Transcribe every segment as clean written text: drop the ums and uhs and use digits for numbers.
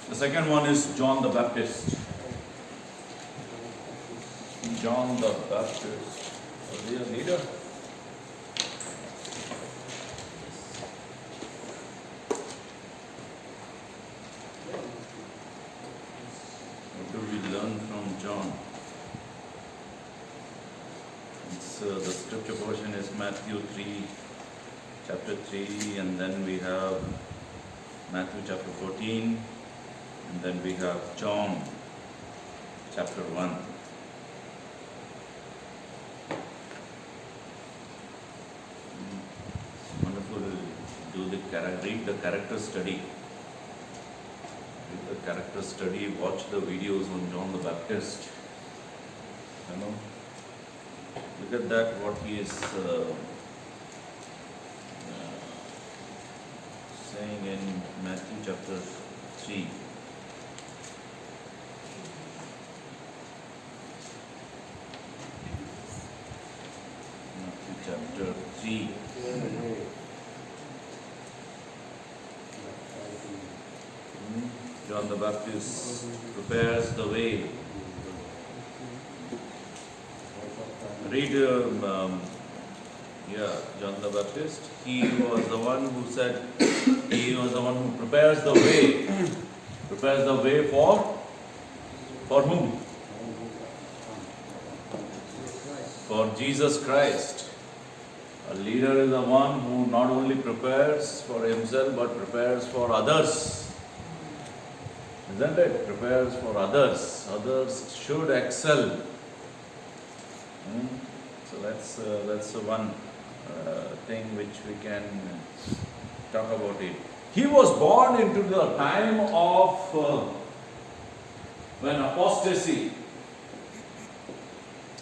The second one is John the Baptist. John the Baptist. Was he a leader? What do we learn from John? The scripture portion is Matthew 3, chapter 3, and then we have Matthew chapter 14, and then we have John chapter 1. Wonderful. Read the character study. Read the character study, watch the videos on John the Baptist. You know, look at that, what he is saying in Matthew chapter 3. Matthew chapter 3. John the Baptist prepares the way. Read, John the Baptist. He was the one who said, he was the one who prepares the way. Prepares the way for whom? For Jesus Christ. A leader is the one who not only prepares for himself but prepares for others. Isn't it? Prepares for others. Others should excel. So that's one thing which we can talk about it. He was born into the time of when apostasy.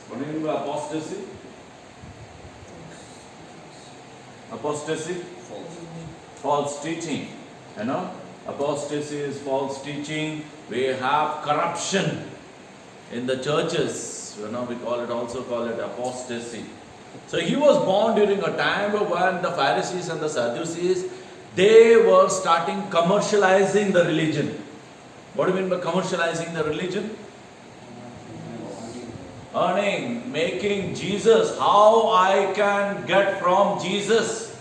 What do you mean by apostasy? Apostasy? False teaching. You know? Apostasy is false teaching. We have corruption in the churches. You know, we also call it apostasy. So he was born during a time when the Pharisees and the Sadducees, they were starting commercializing the religion. What do you mean by commercializing the religion? Earning, making Jesus, how I can get from Jesus.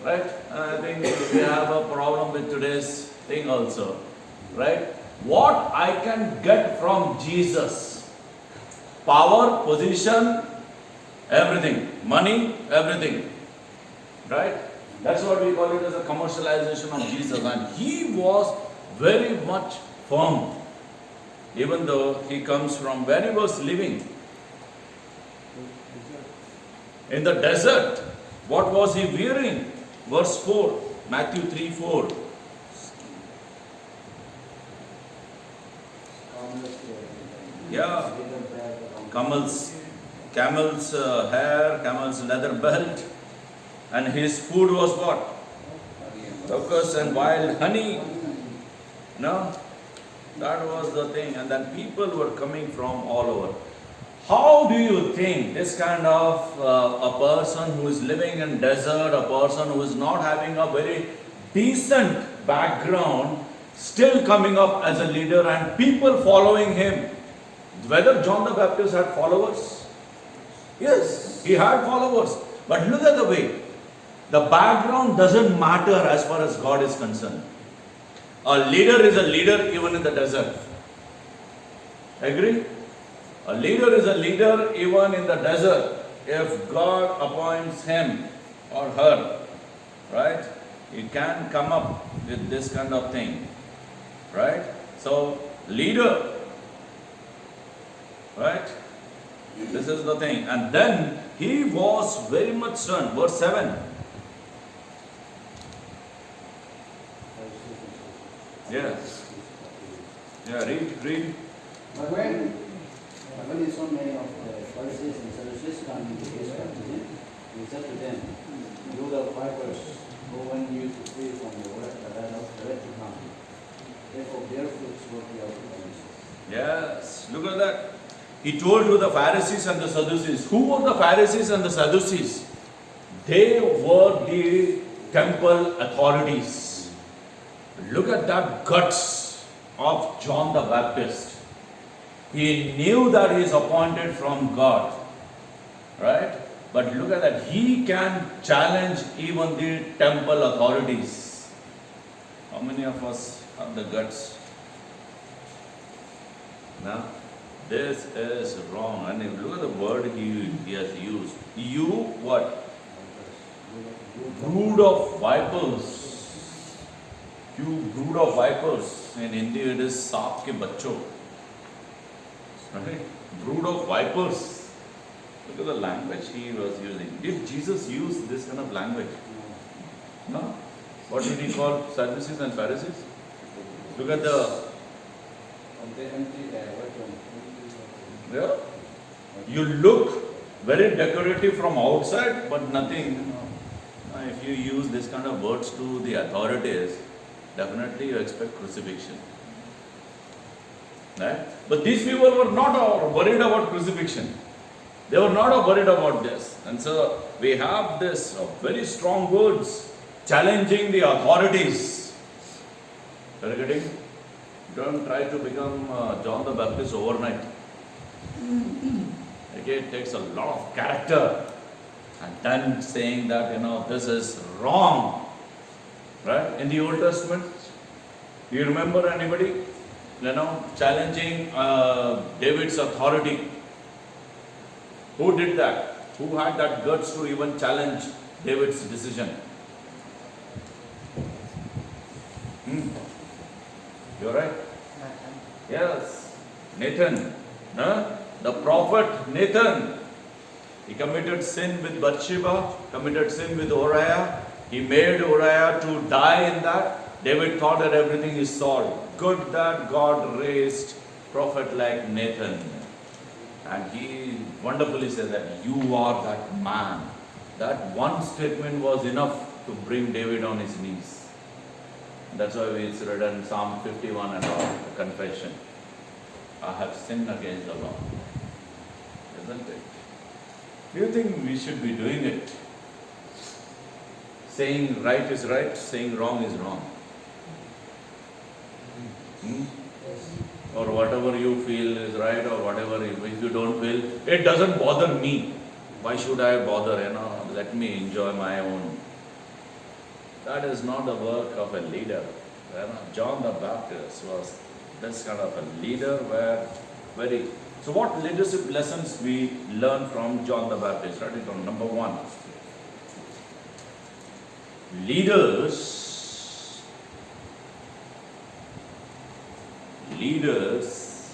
Right? And I think we have a problem with today's thing also. Right? What I can get from Jesus. Power, position, everything. Money, everything. Right? That's what we call it as a commercialization of Jesus. And he was very much firm. Even though he comes from where he was living. In the desert. What was he wearing? Verse 4. Matthew 3:4. Yeah. Camel's hair, camel's leather belt. And his food was what? Locusts and wild honey. No? That was the thing. And then people were coming from all over. How do you think this kind of a person who is living in desert, a person who is not having a very decent background, still coming up as a leader and people following him? Whether John the Baptist had followers? Yes, he had followers. But look at the way. The background doesn't matter as far as God is concerned. A leader is a leader even in the desert. Agree? A leader is a leader even in the desert. If God appoints him or her, right? He can come up with this kind of thing. Right? So, leader. Right? This is the thing. And then he was very much stern. Verse 7. Yeah. Yeah, read. But when he saw many of the Pharisees and Sadducees coming to his baptism, he said to them, "You the vipers, who want you to flee from the wrath to come? Therefore bear fruits worthy of repentance." Yes, look at that. He told to the Pharisees and the Sadducees. Who were the Pharisees and the Sadducees? They were the temple authorities. Look at that guts of John the Baptist. He knew that he is appointed from God, right? But look at that. He can challenge even the temple authorities. How many of us have the guts? Now, this is wrong. And if you look at the word he has used. You what? Brood of vipers. You brood of vipers. In Hindi it is saap ke bachcho. Right? Brood of vipers. Look at the language he was using. Did Jesus use this kind of language? No. What did he call Sadducees and Pharisees? Look at the. Yeah. You look very decorative from outside, but nothing. If you use this kind of words to the authorities, definitely you expect crucifixion. Right? But these people were not worried about crucifixion. They were not worried about this. And so we have this very strong words challenging the authorities. Are you getting? Don't try to become John the Baptist overnight. Okay, it takes a lot of character. And then saying that, this is wrong. Right? In the Old Testament, do you remember anybody, challenging David's authority? Who did that? Who had that guts to even challenge David's decision? You're right? Yes. Nathan. Huh? The prophet Nathan. He committed sin with Bathsheba, committed sin with Uriah. He made Uriah to die in that. David thought that everything is solved. Good that God raised prophet like Nathan. And he wonderfully said that you are that man. That one statement was enough to bring David on his knees. That's why it's written Psalm 51 and all, the confession. I have sinned against the Lord. Isn't it? Do you think we should be doing it? Saying right is right, saying wrong is wrong. Or whatever you feel is right, or whatever, if you don't feel, it doesn't bother me. Why should I bother, let me enjoy my own. That is not the work of a leader. John the Baptist was this kind of a leader where So what leadership lessons we learn from John the Baptist? Write it down. Number 1. Leaders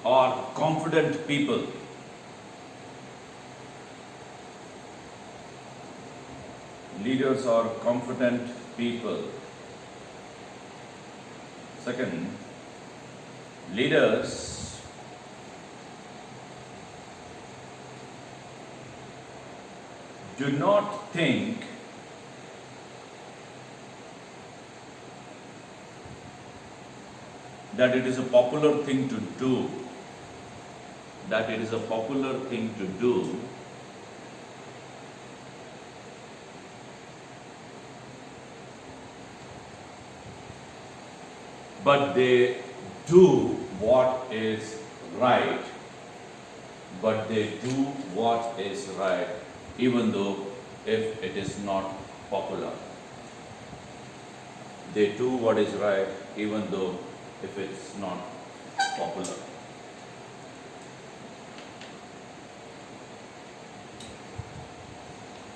are confident people. Leaders are confident people. Second, leaders do not think that it is a popular thing to do. But they do what is right. Even though if it is not popular. They do what is right, even though if it's not popular.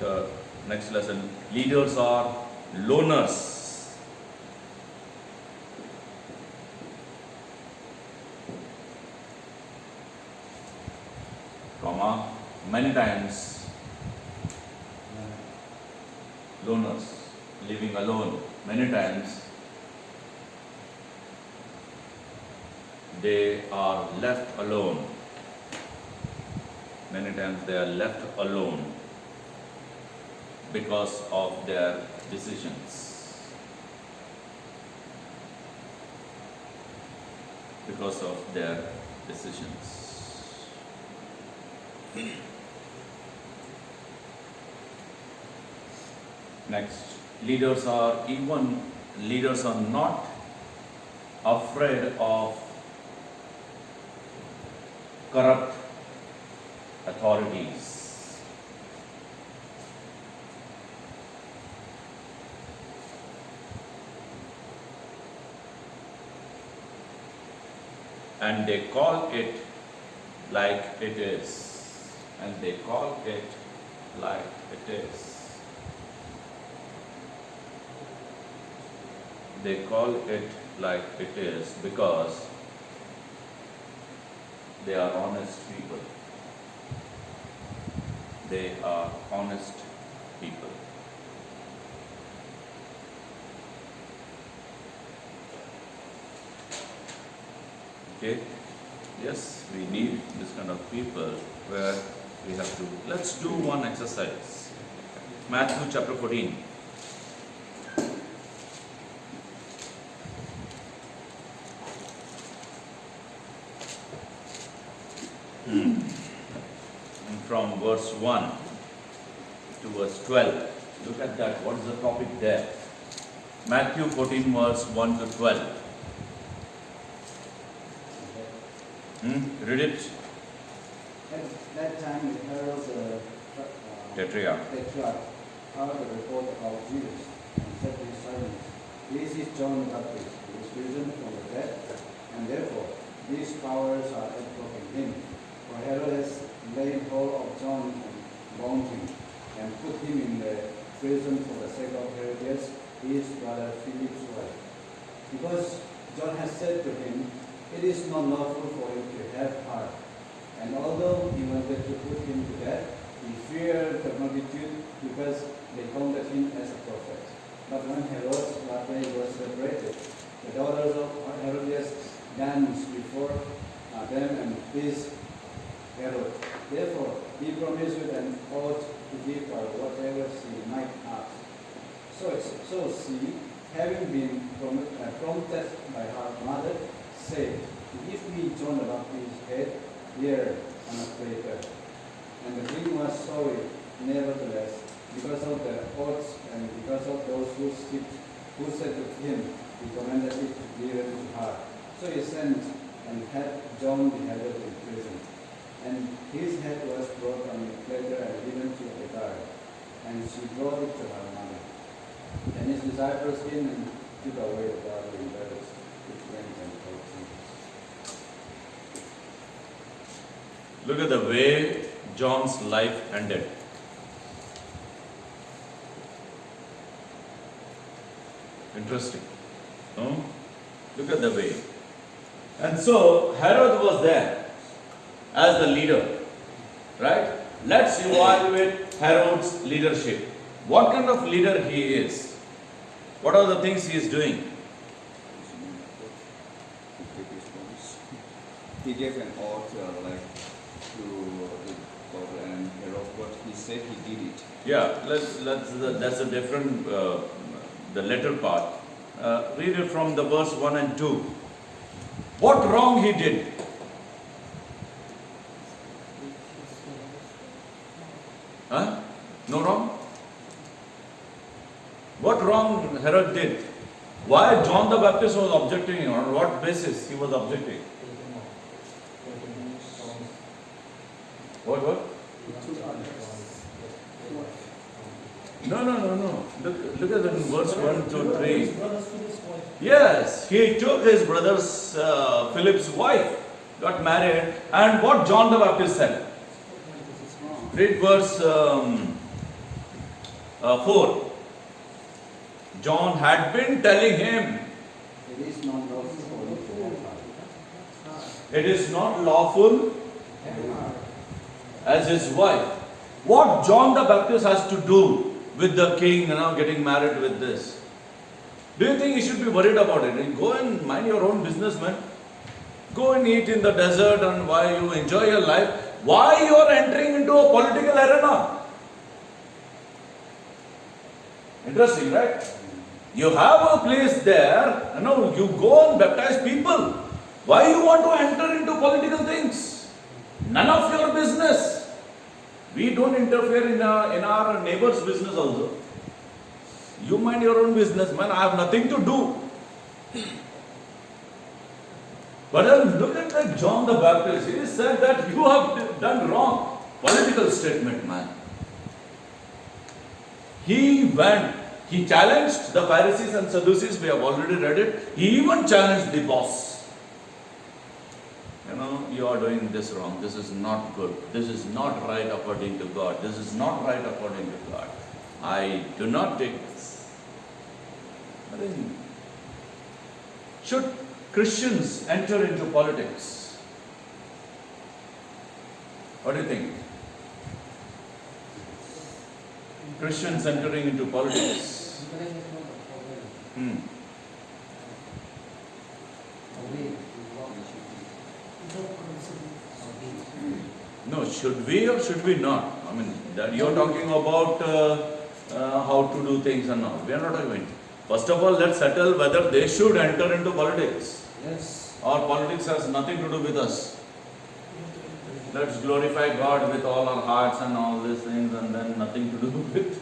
The next lesson, leaders are loners. Many times, loners, living alone. Many times, they are left alone. Because of their decisions. Next, leaders are not afraid of corrupt authorities. And they call it like it is. And they call it like it is. They call it like it is because they are honest people. They are honest people. Okay? Yes, we need this kind of people where we have to. Let's do one exercise. Matthew chapter 14. And from verse 1 to verse 12. Look at that. What is the topic there? Matthew 14 verse 1 to 12. Read it. At that time, Herod the Tetrarch heard the report about Jesus and said to his servants, "This is John the Baptist, who is risen from the dead, and therefore these powers are at work in him. For Herod has laid hold of John and bound him, and put him in the prison for the sake of Herodias, his brother Philip's wife. Because John has said to him, it is not lawful for him to have her. And although he wanted to put him to death, he feared the multitude because they counted him as a prophet. But when Herod's birthday was celebrated, the daughters of Herodias danced before them and pleased Herod. Therefore, he promised with an oath to give her whatever she might ask. So she, having been prompted by her mother, said, "Give me John the Baptist's head here on a platter." And the king was sorry, nevertheless, because of the oaths and because of those who said to him, he commanded it to be given to her. So he sent and had John beheaded in prison. And his head was brought on a platter and given to the guard. And she brought it to her mother. And his disciples came and took away the body and buried it. Look at the way John's life ended. Interesting. No? Look at the way. And so Herod was there as the leader. Right? Let's evaluate Herod's leadership. What kind of leader he is? What are the things he is doing? He gave an oath to the God and Herod, but he said he did it. Yeah, that's a different, the latter part. Read it from the verse 1 and 2. What wrong he did? Huh? No wrong? What wrong Herod did? Why John the Baptist was objecting? On what basis he was objecting? What? No. Look at it in verse 1 to 3. Yes, he took his brother's Philip's wife, got married, and what John the Baptist said. Read verse 4. John had been telling him, It is not lawful for you to have her. it is not lawful as his wife. What John the Baptist has to do with the king, getting married with this? Do you think he should be worried about it? Go and mind your own business, man. Go and eat in the desert and why you enjoy your life. Why you are entering into a political arena? Interesting, right? You have a place there, you go and baptize people. Why you want to enter into political things? None of your business. We don't interfere in our neighbor's business also. You mind your own business, man. I have nothing to do. But then look at that John the Baptist. He said that you have done wrong. Political statement, man. He went, he challenged the Pharisees and Sadducees. We have already read it. He even challenged the boss. You know, you are doing this wrong. This is not good. This is not right according to God. This is not right according to God. I do not take this. I mean, should Christians enter into politics? What do you think? Christians entering into politics. No, should we or should we not? I mean, that you're talking about how to do things and all. We are not talking. First of all, let's settle whether they should enter into politics. Yes. Or politics has nothing to do with us. Let's glorify God with all our hearts and all these things, and then nothing to do with.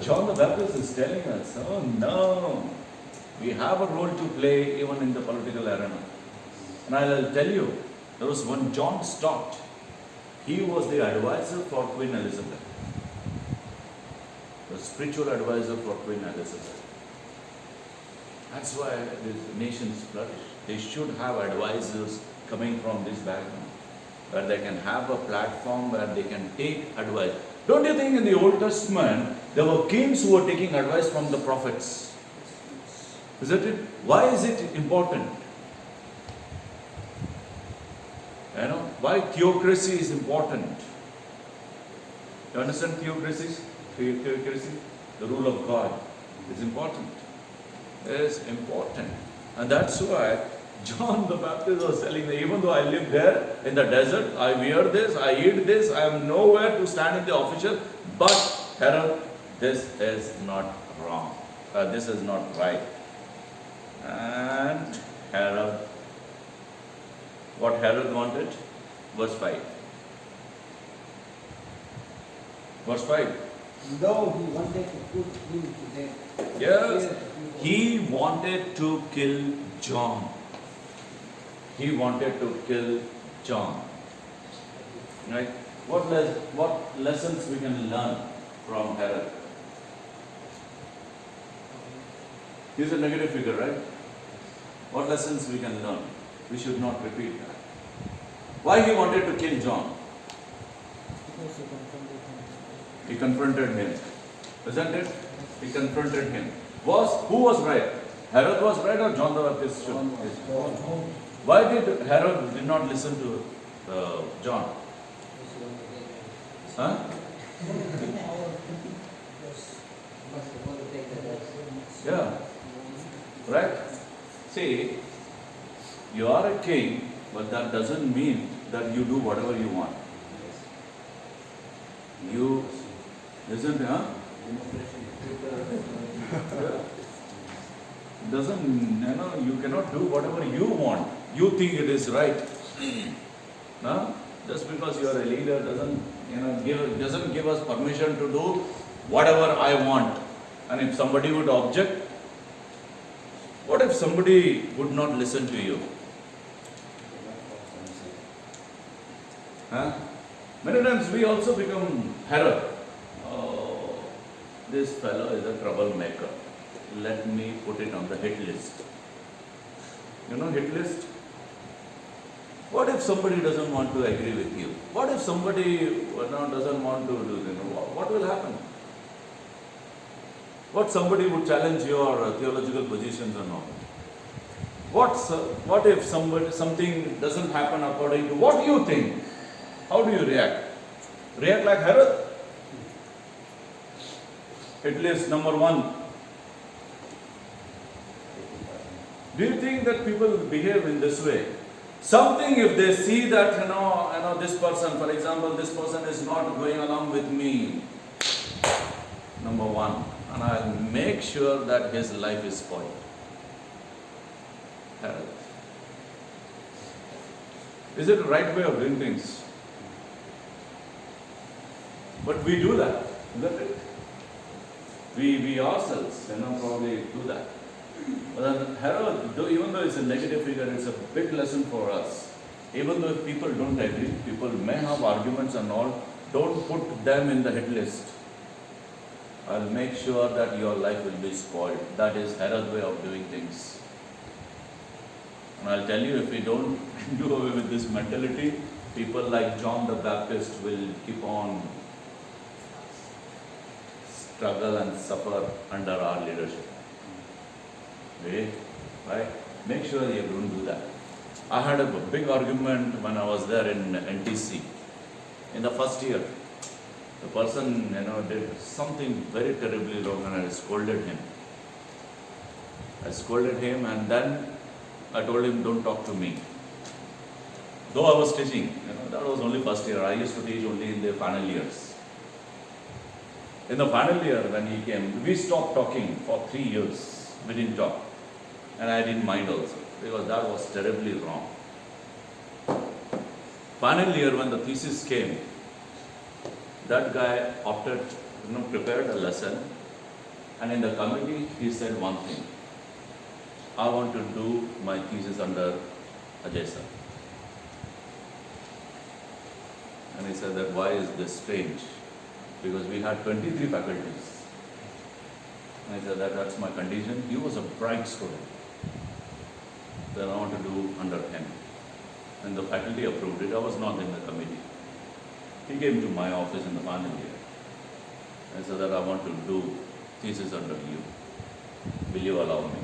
John the Baptist is telling us, oh no, we have a role to play even in the political arena. And I'll tell you, there was one John Stott. He was the advisor for Queen Elizabeth. The spiritual advisor for Queen Elizabeth. That's why these nations flourish. They should have advisors coming from this background, where they can have a platform where they can take advice. Don't you think in the Old Testament, there were kings who were taking advice from the prophets? Isn't it? Why is it important? You know, why theocracy is important? You understand theocracy? Theocracy? The rule of God is important. It is important. And that's why John the Baptist was telling me, even though I live there in the desert, I wear this, I eat this, I am nowhere to stand in the official, but Herod, this is not wrong. This is not right. And Herod, what Herod wanted? Verse 5. Verse 5. Though he wanted to put him to death. Yes, he wanted to kill John. He wanted to kill John. Right? What lessons we can learn from Herod? He's a negative figure, right? What lessons we can learn? We should not repeat that. Why he wanted to kill John? Because he confronted him. He confronted him. Isn't it? He confronted him. Who was right? Herod was right or John the Baptist? Why did Herod did not listen to John? Huh? Yeah. Right? See, you are a king, but that doesn't mean that you do whatever you want. You, isn't it, huh? Doesn't, you cannot do whatever you want. You think it is right. No? Just because you are a leader doesn't give us permission to do whatever I want. And if somebody would object, what if somebody would not listen to you? Huh? Many times we also become Herod. Oh, this fellow is a troublemaker. Let me put it on the hit list. You know hit list? What if somebody doesn't want to agree with you? What if somebody doesn't want to do this? What will happen? What somebody would challenge your theological positions or not? What if something doesn't happen according to what you think? How do you react? React like Herod? Hit list number 1. Do you think that people behave in this way? Something if they see that, this person, for example, this person is not going along with me, number 1, and I'll make sure that his life is spoiled. Herod. Is it the right way of doing things? But we do that. Isn't it? We ourselves, probably do that. But then Herod, even though it's a negative figure, it's a big lesson for us. Even though if people don't agree, people may have arguments and all, don't put them in the hit list. I'll make sure that your life will be spoiled. That is Herod's way of doing things. And I'll tell you, if we don't do away with this mentality, people like John the Baptist will keep on struggle and suffer under our leadership. Okay? Right? Make sure you don't do that. I had a big argument when I was there in NTC. In the first year, the person, did something very terribly wrong and I scolded him. And then I told him, don't talk to me. Though I was teaching, that was only first year. I used to teach only in the final years. In the final year when he came, we stopped talking for 3 years. We didn't talk. And I didn't mind also, because that was terribly wrong. Final year when the thesis came, that guy opted, prepared a lesson, and in the committee he said one thing: I want to do my thesis under Ajay sir. And he said that why is this strange? Because we had 23 faculties. And I said that's my condition. He was a bright student. Then I want to do under him. And the faculty approved it. I was not in the committee. He came to my office in the final year. I said that I want to do thesis under you. Will you allow me?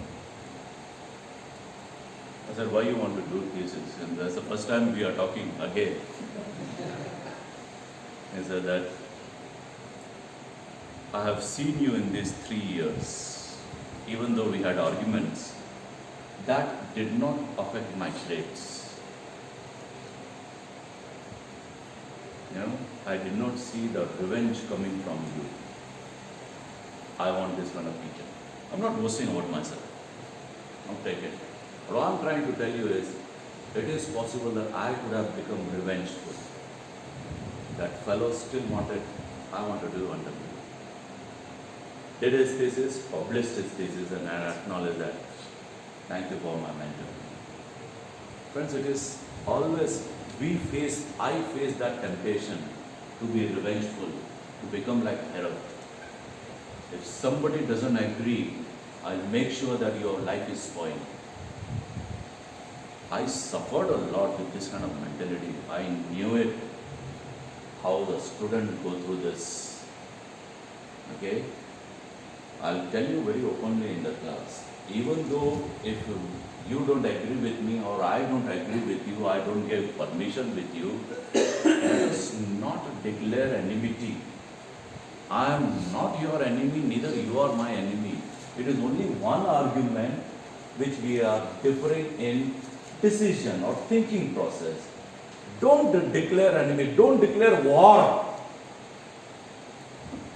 I said, why you want to do thesis? And that's the first time we are talking again. He said that I have seen you in these 3 years. Even though we had arguments, that did not affect my grades. I did not see the revenge coming from you. I want this kind of teacher. I'm not boasting about myself. Don't take it. What I'm trying to tell you is, it is possible that I could have become revengeful. That fellow still wanted, I want to do under me. Did his thesis, published his thesis, and I acknowledge that. Thank you for my mentor. Friends, it is always, I face that temptation to be revengeful, to become like Herod. If somebody doesn't agree, I'll make sure that your life is spoiled. I suffered a lot with this kind of mentality. I knew it, how the student go through this. Okay? I'll tell you very openly in the class. Even though if you don't agree with me or I don't agree with you, I don't give permission with you, let us not declare enmity. I am not your enemy, neither you are my enemy. It is only one argument which we are differing in decision or thinking process. Don't declare enemy, don't declare war.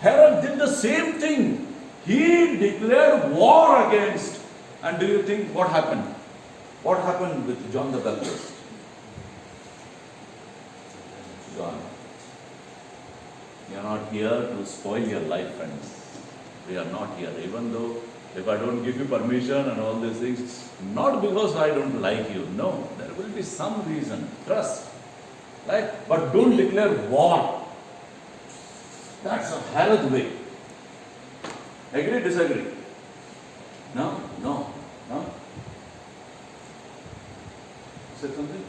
Herod did the same thing. He declared war against. And do you think what happened? What happened with John the Baptist? John, you are not here to spoil your life, friends. We are not here. Even though if I don't give you permission and all these things, not because I don't like you. No, there will be some reason. Trust. Right? But don't declare war. That's a Herod way. Agree, disagree? No? Said something?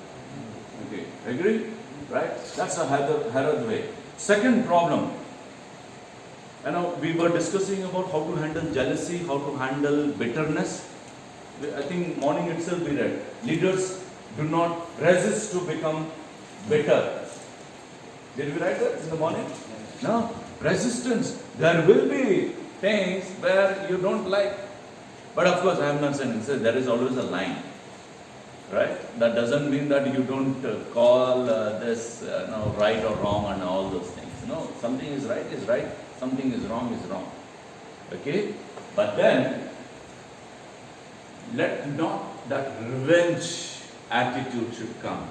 Okay. Agree? Right? That's a Herod way. Second problem. We were discussing about how to handle jealousy, how to handle bitterness. I think morning itself we read, leaders do not resist to become bitter. Did we write that in the morning? No. Resistance. There will be things where you don't like. But of course, I am not saying, there is always a line. Right? That doesn't mean that you don't call this right or wrong and all those things. No, something is right, something is wrong. Okay? But then, let not that revenge attitude should come.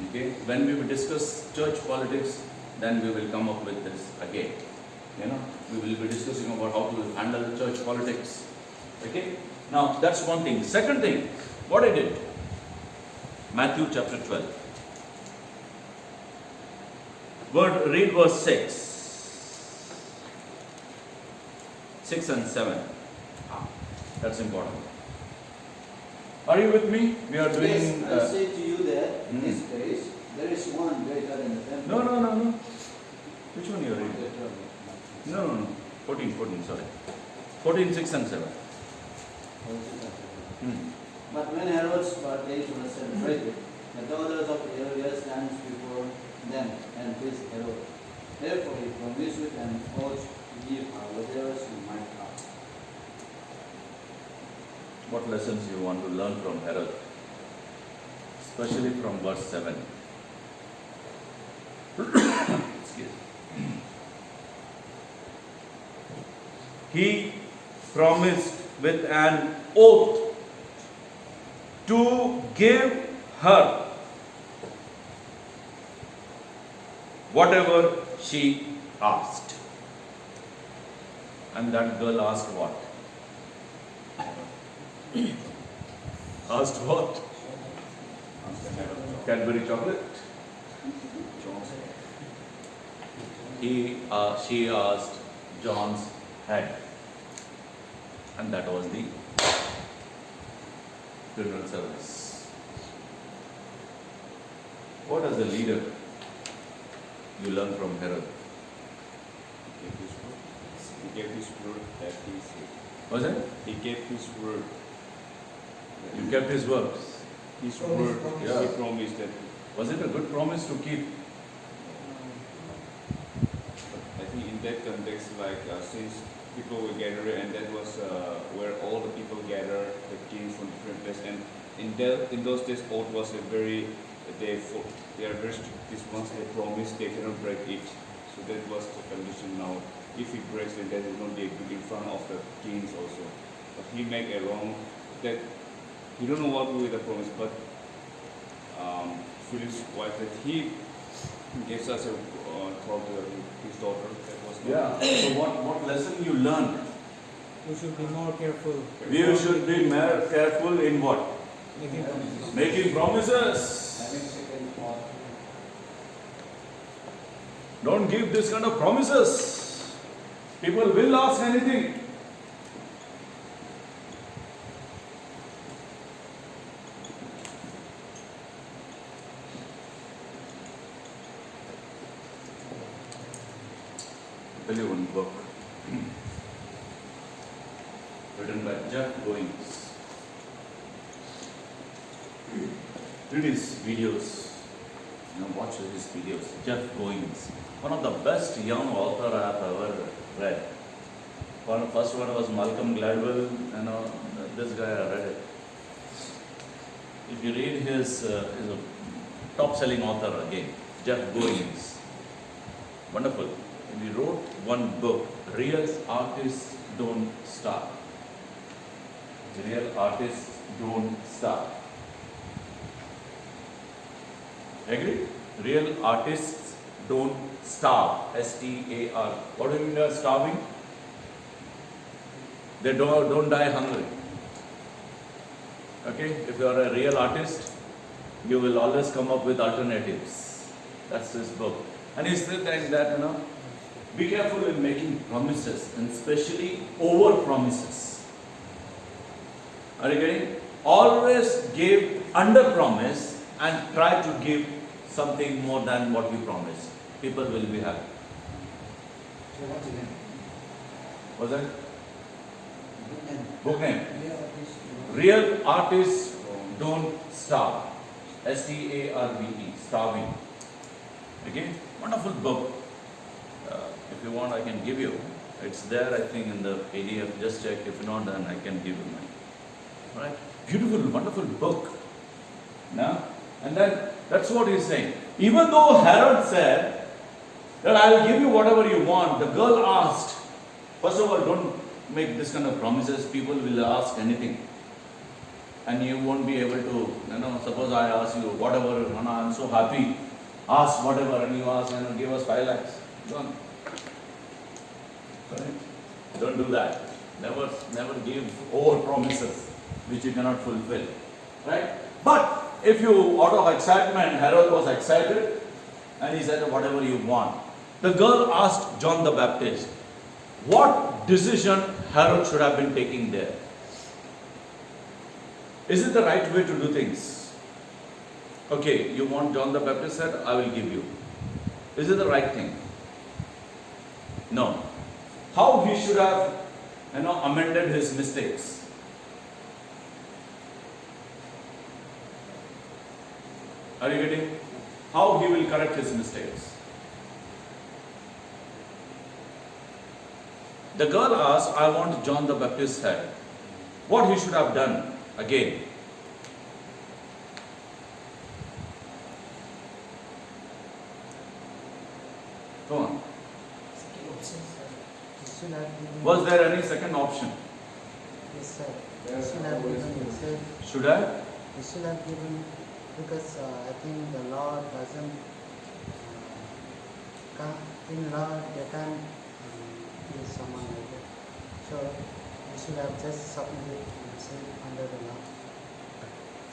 Okay? When we will discuss church politics, then we will come up with this again. we will be discussing about how to handle church politics. Okay? Now, that's one thing. Second thing, what I did? Matthew chapter 12. Read verse 6. 6 and 7. That's important. Are you with me? We are doing... Yes, I say to you that in this place, there is one greater than the temple. No. Which one you are reading? No. 14, sorry. 14, 6 and 7. But when Herod's birthday was celebrated, the daughters of Herodias danced before them and pleased Herod. Therefore he promised with an oath to give her whatever she might ask. What lessons you want to learn from Herod? Especially from verse 7. Excuse me. He promised with an oath to give her whatever she asked. And that girl asked what? Asked what? Cadbury chocolate. She asked John's head. And that was the funeral service. What as a leader you learn from Herod? He gave his word that he said. Was it? He gave his word. You kept his words. His word. Yeah. He promised that. Was it a good promise to keep? I think in that context, since people were gathered, and that was where all the people gathered, the kings from different places, and in those days, oath was a very they are very strict. This once they promise, they cannot break it. So that was the condition. Now, if he breaks, then there is no day in front of the kings also. But he made a wrong that he don't know what to do with the promise, but Philip's wife that he gives us a thought to his daughter. That was not So what lesson you learned? We should be more careful. We should be more careful in what? Making promises. Making promises. Having second thought. Don't give this kind of promises. People will ask anything. I'll tell you one book written by Jeff Goins. Read his videos, watch his videos. Jeff Goins, one of the best young author I have ever read. First one was Malcolm Gladwell, this guy I read it. If you read his, he's a top-selling author again, Jeff Goins. Wonderful. He wrote one book, Real Artists Don't Starve. Real Artists Don't Starve. Agree? Real artists don't starve. S-T-A-R. What do you mean by starving? They don't die hungry. Okay? If you are a real artist, you will always come up with alternatives. That's his book. And he's still saying that, be careful in making promises, and especially over promises. Are you getting? Always give under promise and try to give something more than what you promised. People will be happy. So what's the name? Was that Book name. book name? Yeah, Real Artists Don't Starve. S-T-A-R-V-E. Starving. Okay? Wonderful book. If you want, I can give you. It's there, I think, in the PDF. Just check. If not, then I can give you mine. Right? Beautiful, wonderful book. Now, and then that's what he's saying. Even though Herod said that I will give you whatever you want, the girl asked. First of all, don't make this kind of promises. People will ask anything. And you won't be able to, suppose I ask you, whatever, I'm so happy. Ask whatever, and you ask, give us 5 lakhs. Gone. Right? Don't do that. Never give over promises which you cannot fulfill. Right? But if you, out of excitement, Herod was excited and he said, whatever you want. The girl asked John the Baptist, what decision Herod should have been taking there? Is it the right way to do things? Okay, you want John the Baptist said, I will give you. Is it the right thing? No. How he should have, amended his mistakes? Are you getting? How he will correct his mistakes? The girl asked, I want John the Baptist's head. What he should have done again? Go on. Second option, sir. He should have given. Was there any second option? Yes, sir. He should have given himself. Should I? He should have given, because I think the law doesn't, in law they can't kill someone like that. So he should have just submitted himself under the law.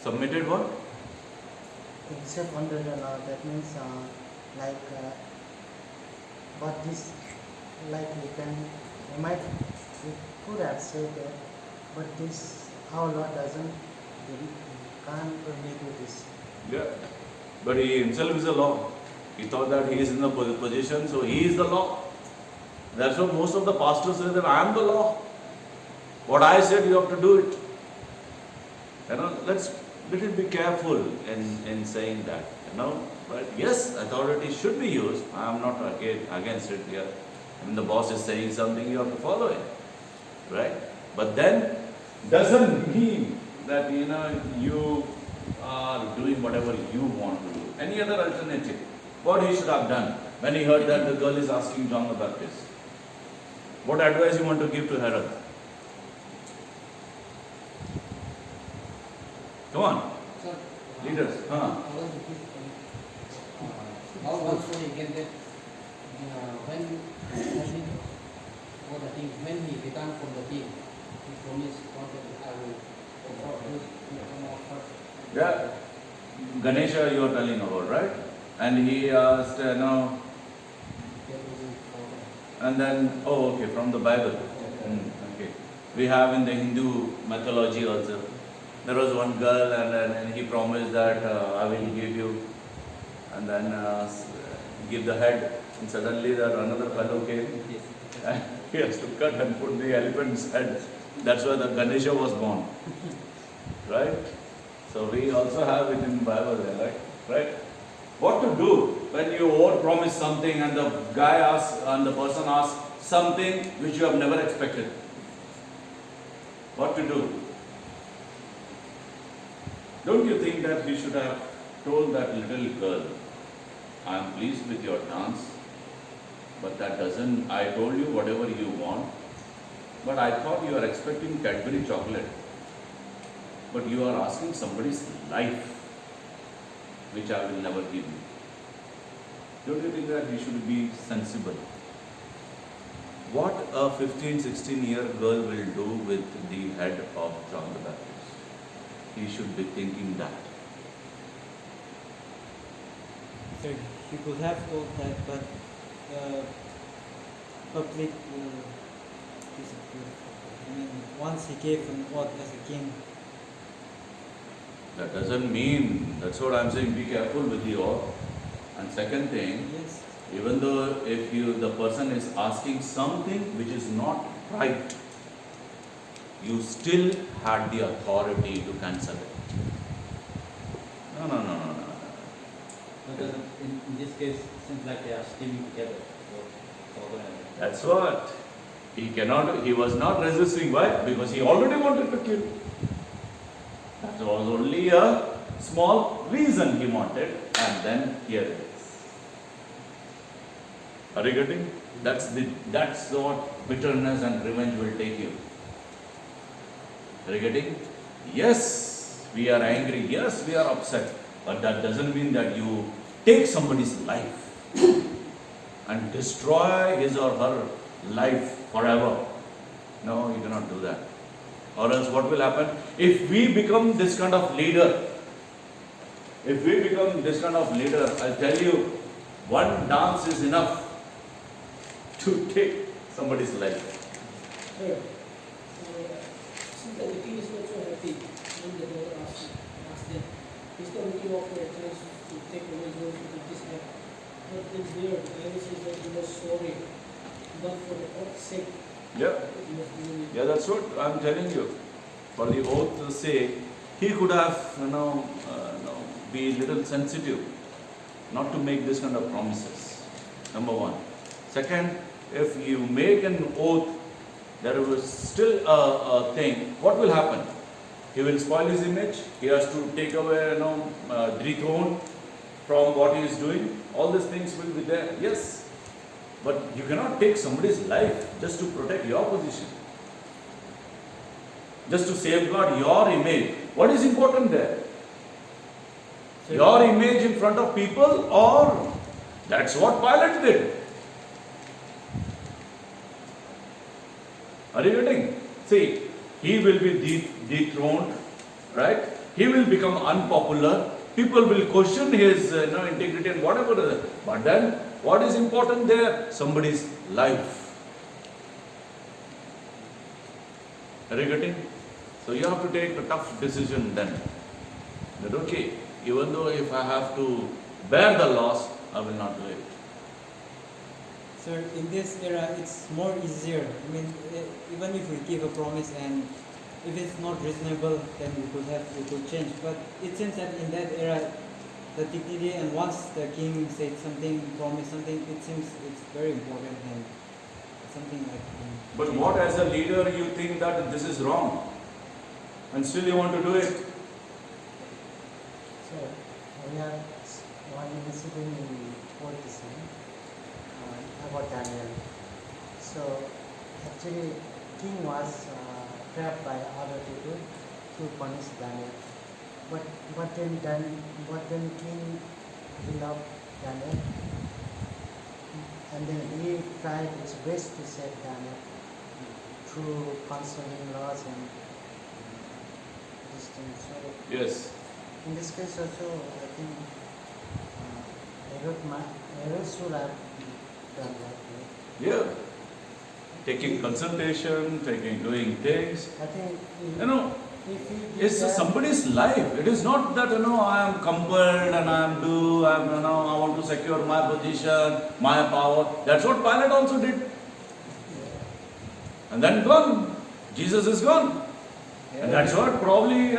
Submitted what? Himself under the law, that means but this, like we could have said that, but this, our law can't really do this. Yeah. But he himself is the law. He thought that he is in the position, so he is the law. That's what most of the pastors say, that I am the law. What I said, you have to do it. Let's little be careful in saying that. But yes, authority should be used. I am not against it here. When the boss is saying something, you have to follow it. Right? But then, doesn't mean that you are doing whatever you want to do. Any other alternative? What he should have done when he heard that the girl is asking John the Baptist? What advice you want to give to Herod? Come on, Sir, leaders. I want to give how also he can get when he returned from the team, he promised God that I will come first. Yeah, Ganesha you are telling about, right? And he asked, and then, okay, from the Bible. Okay. We have in the Hindu mythology also. There was one girl and he promised that I will give you, and then give the head. And suddenly that another fellow came and he has to cut and put the elephant's head. That's why the Ganesha was born. Right? So we also have it in Bible there, right? What to do when you overpromise something and the guy asks and the person asks something which you have never expected? What to do? Don't you think that we should have told that little girl, I am pleased with your dance, but that doesn't, I told you whatever you want, but I thought you are expecting Cadbury chocolate, but you are asking somebody's life, which I will never give you. Don't you think that we should be sensible? What a 15, 16-year girl will do with the head of John the Baptist? He should be thinking that. So he could have told that, but public disapprove. Once he gave an oath as a king. That doesn't mean, that's what I'm saying, be careful with the oath. And second thing, Yes. even though if the person is asking something which is not right, you still had the authority to cancel it. No. Because in this case, it seems like they are steaming together. That's what. He was not resisting. Why? Because he already wanted to kill. That was only a small reason he wanted, and then here it is. Are you getting? That's what bitterness and revenge will take you. Are you getting? Yes, we are angry. Yes, we are upset. But that doesn't mean that you take somebody's life and destroy his or her life forever. No, you cannot do that. Or else what will happen? If we become this kind of leader, I'll tell you, one dance is enough to take somebody's life. Sir, seems that the king is not so happy when the Lord asked them. He's not looking out for a chance to take away those who did this act. But then there, the Bible says that he was sorry, not for the oath's sake. Yeah. He was doing it. Yeah, that's what I'm telling you. For the oath's sake, he could have, be a little sensitive, not to make this kind of promises. Number one. Second, if you make an oath, there was still a thing. What will happen? He will spoil his image. He has to take away, dethrone from what he is doing. All these things will be there. Yes, but you cannot take somebody's life just to protect your position, just to safeguard your image. What is important there? Your image in front of people, or that's what Pilate did. Are you getting? See, he will be dethroned, right? He will become unpopular. People will question his integrity and whatever. But then, what is important there? Somebody's life. Are you getting? So you have to take a tough decision then. That okay, even though if I have to bear the loss, I will not do it. Sir, in this era, it's more easier. I mean, even if we give a promise and if it's not reasonable, then we could change. But it seems that in that era, the dignity, and once the king said something, promised something, it seems it's very important and something like. But what as a leader you think that this is wrong, and still you want to do it? So we have one incident in Old Testament about Daniel. So actually, king was trapped by other people to punish Daniel. But then king loved Daniel, and then he tried his best to save Daniel through consoling laws and these things. So Yes. in this case also, I think Herod should have done that. Right? Yeah. Taking consultation, doing things. I think if he did It's that, somebody's life. It is not that I am compelled and I want to secure my position, my power. That's what Pilate also did. And then gone. Jesus is gone. And that's what probably,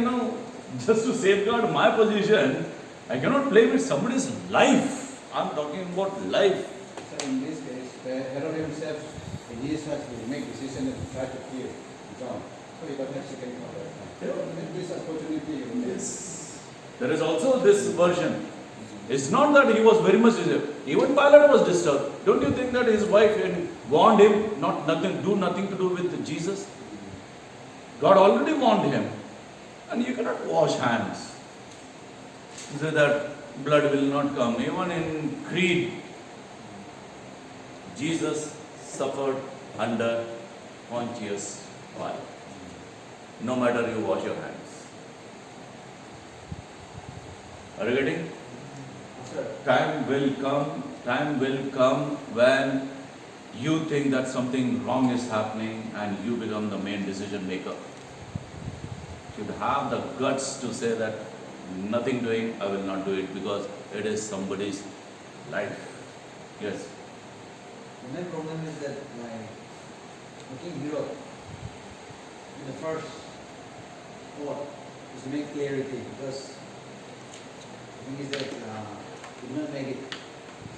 just to safeguard my position, I cannot play with somebody's life. I'm talking about life. So in this case, Herod himself, when Jesus has to make decision and try to kill John. So he got a second order. This opportunity. Yes. There is also this version. It's not that he was very much disturbed. Even Pilate was disturbed. Don't you think that his wife warned him nothing to do with Jesus? God already warned him. And you cannot wash hands. So that blood will not come. Even in Creed, Jesus suffered under Pontius Pilate. No matter you wash your hands. Are you getting? Time will come when you think that something wrong is happening and you become the main decision maker. You should have the guts to say that nothing doing, I will not do it because it is somebody's life. Yes. The main problem is that King Herod, in the first war, is to make clarity, because the thing is that he did not make it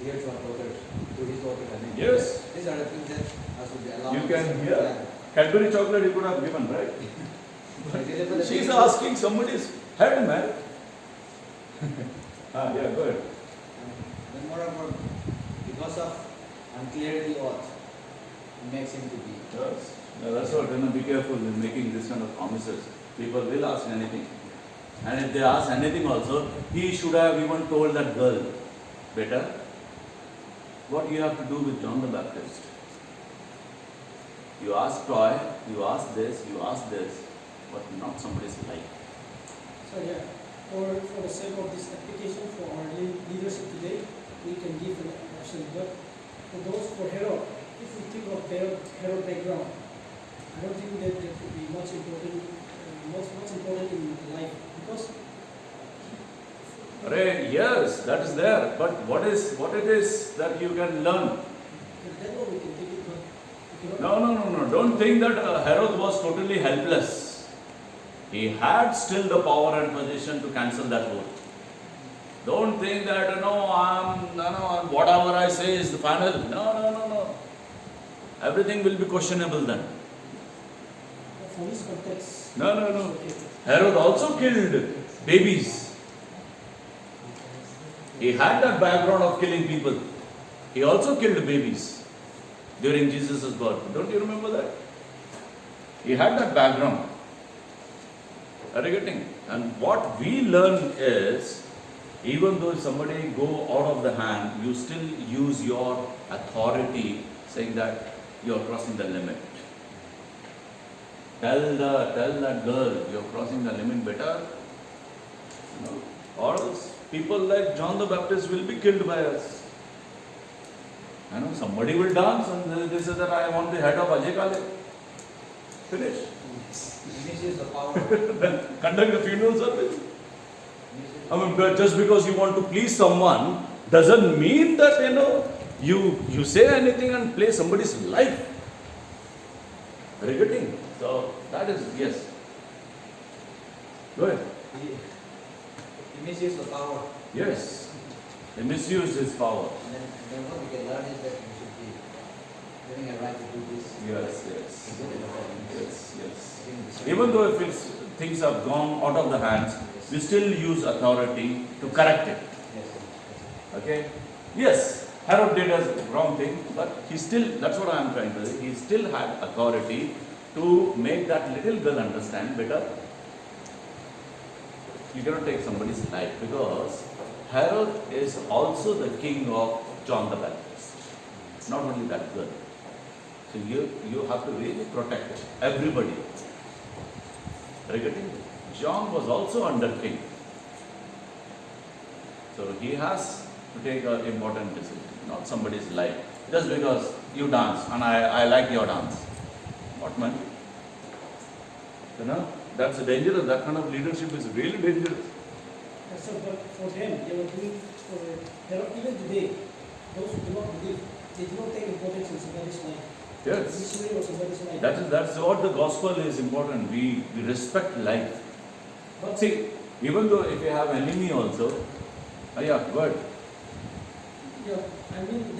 clear to our daughters, to his daughter. Yes. These are the things that has to be allowed. You can hear. Cadbury chocolate you could have given, right? Yeah. She's asking somebody's head, man. Yeah, go ahead. And moreover, because of unclarity oath, it makes him to be. Yes. Now that's what, be careful in making this kind of promises. People will ask anything. And if they ask anything also, he should have even told that girl, better, what you have to do with John the Baptist? You ask toy, you ask this, but not somebody's life. So yeah, for the sake of this application for our leadership today, we can give an option. But for those for Herod, if we think of Herod background, I don't think that could be much important in life because Array, yes, that is there. But what it is that you can learn? that one we can take it, but we cannot. No. Don't think that Herod was totally helpless. He had still the power and position to cancel that vote. Don't think that whatever I say is the final. No. Everything will be questionable then. For his context. No. Okay. Herod also killed babies. He had that background of killing people. He also killed babies during Jesus' birth. Don't you remember that? He had that background. Are you getting? And what we learn is, even though somebody go out of the hand, you still use your authority, saying that you are crossing the limit. Tell that girl you are crossing the limit better. No. Or else people like John the Baptist will be killed by us. I know somebody will dance and they say that I want the head of Ajay Kale. Finish. Misuse the power. Then conduct the funeral service. I mean, but just because you want to please someone doesn't mean that you say anything and play somebody's life. Are you getting? So that is yes. Go ahead. He misuse the power. Yes. They misuse his power. And then what we can learn is that we should be having a right to do this. Yes. Is it a problem? Yes. Even though if things have gone out of the hands, we still use authority to correct it. Yes. Okay? Yes, Herod did a wrong thing, but he still, that's what I am trying to say, he still had authority to make that little girl understand better. You cannot take somebody's life because Herod is also the king of John the Baptist. Not only that girl. So you have to really protect everybody. Are you getting it? John was also under king. So he has to take an important decision, not somebody's life. Just because you dance and I like your dance. What man? That's dangerous. That kind of leadership is really dangerous. And so, but for them, they were doing for Herod even today. Those who do not believe, they do not take importance in somebody's life. Yes. Missionary or somebody's life. That's what the gospel is important. We respect life. But See, even though if you have enemy also, yeah, good. yeah, I mean.